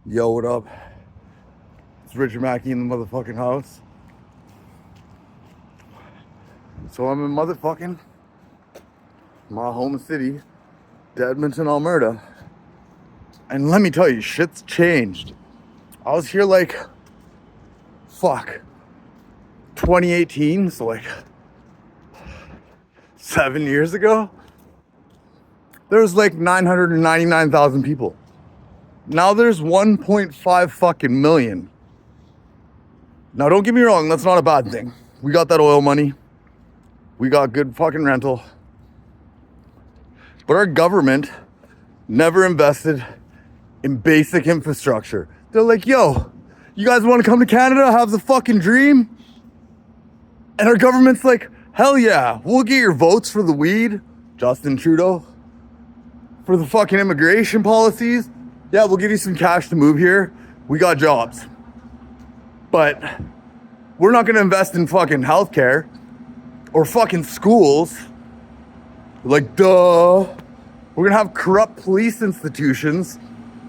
Yo, what up? It's Richard Mackey in the motherfucking house. So I'm in motherfucking my home city, Edmonton, Alberta. And let me tell you, shit's changed. I was here 2018, so 7 years ago. There was 999,000 people. Now there's 1.5 fucking million. Now don't get me wrong, that's not a bad thing. We got that oil money. We got good fucking rental. But our government never invested in basic infrastructure. They're like, yo, you guys want to come to Canada, have the fucking dream? And our government's like, hell yeah, we'll get your votes for the weed, Justin Trudeau. For the fucking immigration policies, yeah, we'll give you some cash to move here. We got jobs. But we're not gonna invest in fucking healthcare or fucking schools. Duh. We're gonna have corrupt police institutions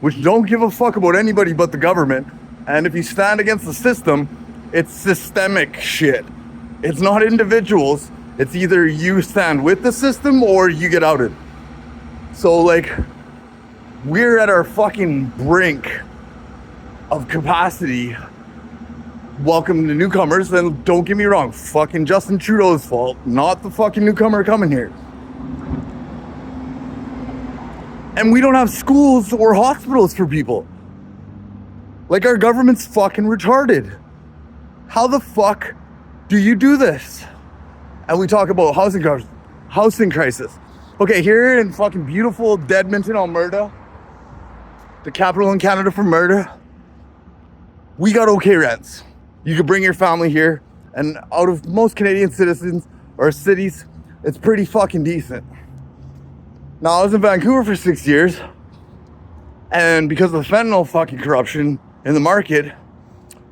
which don't give a fuck about anybody but the government. And if you stand against the system, it's systemic shit. It's not individuals. It's either you stand with the system or you get outed. So we're at our fucking brink of capacity. Welcome to newcomers, and don't get me wrong, fucking Justin Trudeau's fault, not the fucking newcomer coming here. And we don't have schools or hospitals for people. Our government's fucking retarded. How the fuck do you do this? And we talk about housing crisis. Okay, here in fucking beautiful Edmonton, Alberta, the capital in Canada for murder, we got okay rents. You could bring your family here, and out of most Canadian citizens or cities, it's pretty fucking decent. Now, I was in Vancouver for 6 years, and because of the fentanyl fucking corruption in the market,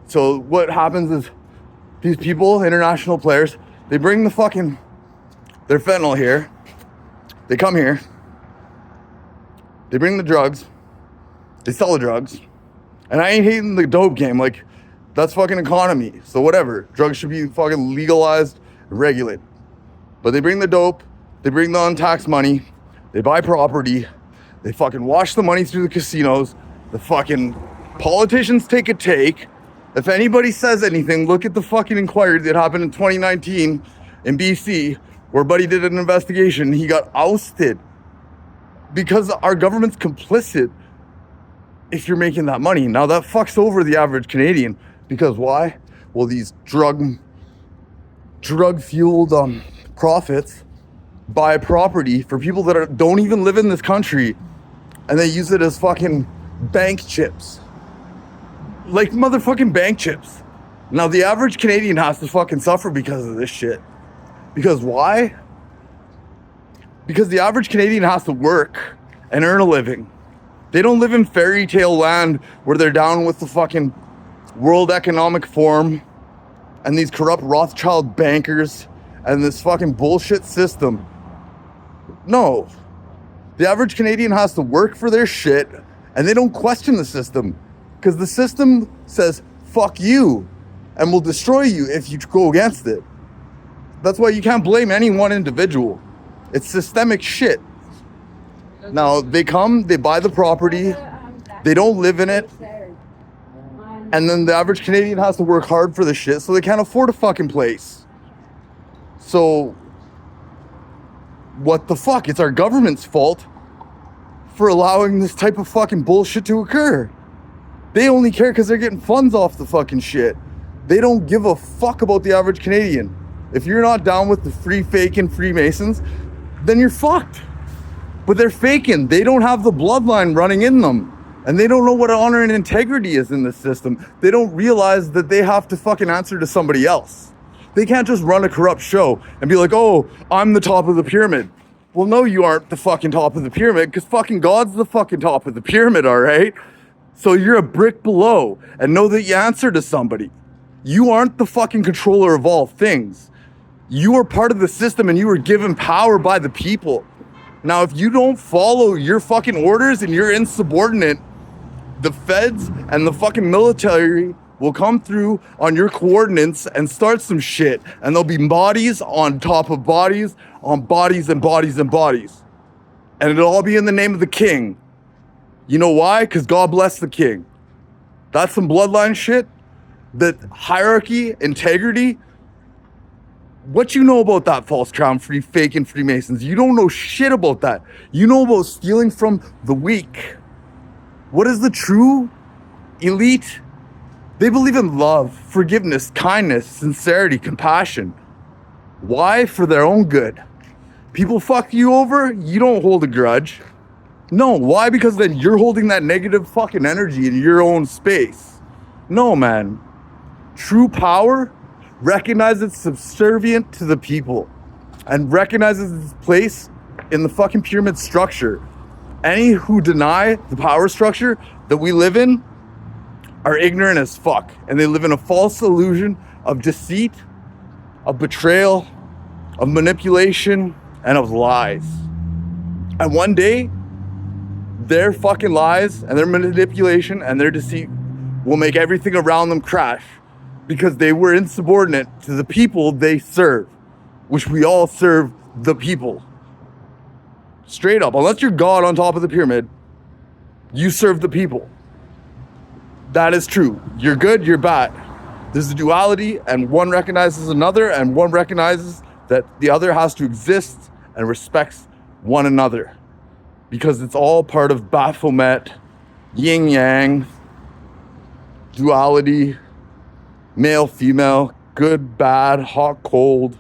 so what happens is these people, international players, they bring their fentanyl here. They come here, they bring the drugs, they sell the drugs, and I ain't hating the dope game, that's fucking economy, so whatever, drugs should be fucking legalized, regulated. But they bring the dope, they bring the untaxed money, they buy property, they fucking wash the money through the casinos, the fucking politicians take a take. If anybody says anything, look at the fucking inquiry that happened in 2019 in BC, where Buddy did an investigation. He got ousted because our government's complicit if you're making that money. Now that fucks over the average Canadian, because why? Well, these drug-fueled profits buy property for people that don't even live in this country, and they use it as fucking bank chips. Motherfucking bank chips. Now the average Canadian has to fucking suffer because of this shit. Because why? Because the average Canadian has to work and earn a living. They don't live in fairy tale land where they're down with the fucking World Economic Forum and these corrupt Rothschild bankers and this fucking bullshit system. No. The average Canadian has to work for their shit, and they don't question the system, because the system says, fuck you, and will destroy you if you go against it. That's why you can't blame any one individual. It's systemic shit. Now, they come, they buy the property, they don't live in it, and then the average Canadian has to work hard for the shit, so they can't afford a fucking place. So, what the fuck? It's our government's fault for allowing this type of fucking bullshit to occur. They only care because they're getting funds off the fucking shit. They don't give a fuck about the average Canadian. If you're not down with the free faking Freemasons, then you're fucked. But they're faking. They don't have the bloodline running in them. And they don't know what honor and integrity is in this system. They don't realize that they have to fucking answer to somebody else. They can't just run a corrupt show and be like, oh, I'm the top of the pyramid. Well, no, you aren't the fucking top of the pyramid, because fucking God's the fucking top of the pyramid, all right? So you're a brick below, and know that you answer to somebody. You aren't the fucking controller of all things. You are part of the system, and you were given power by the people. Now, if you don't follow your fucking orders and you're insubordinate, the feds and the fucking military will come through on your coordinates and start some shit. And there'll be bodies on top of bodies on bodies and bodies and bodies. And it'll all be in the name of the king. You know why? Because God bless the king. That's some bloodline shit. The hierarchy, integrity. What you know about that false crown free, fake and Freemasons? You don't know shit about that. You know about stealing from the weak. What is the true elite? They believe in love, forgiveness, kindness, sincerity, compassion. Why? For their own good. People fuck you over, you don't hold a grudge. No, why? Because then you're holding that negative fucking energy in your own space. No, man. True power recognizes it's subservient to the people and recognizes its place in the fucking pyramid structure. Any who deny the power structure that we live in are ignorant as fuck, and they live in a false illusion of deceit, of betrayal, of manipulation, and of lies. And one day, their fucking lies and their manipulation and their deceit will make everything around them crash because they were insubordinate to the people they serve, which we all serve the people. Straight up, unless you're God on top of the pyramid, you serve the people. That is true. You're good, you're bad. There's a duality, and one recognizes another, and one recognizes that the other has to exist and respects one another. Because it's all part of baphomet, yin-yang, duality, male, female, good, bad, hot, cold,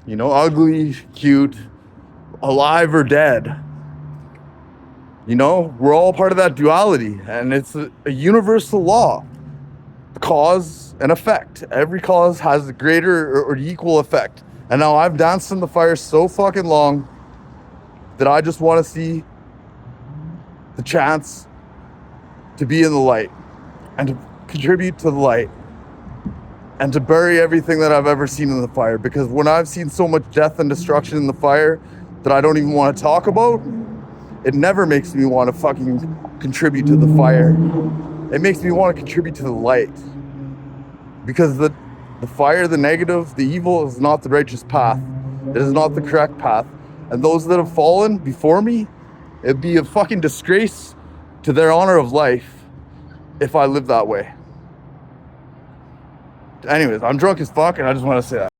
ugly, cute, alive or dead. We're all part of that duality, and it's a universal law. Cause and effect. Every cause has a greater or equal effect. And now I've danced in the fire so fucking long that I just want to see the chance to be in the light and to contribute to the light and to bury everything that I've ever seen in the fire. Because when I've seen so much death and destruction in the fire that I don't even want to talk about, it never makes me want to fucking contribute to the fire. It makes me want to contribute to the light. Because the fire, the negative, the evil is not the righteous path. It is not the correct path. And those that have fallen before me, it'd be a fucking disgrace to their honor of life if I live that way. Anyways, I'm drunk as fuck and I just want to say that.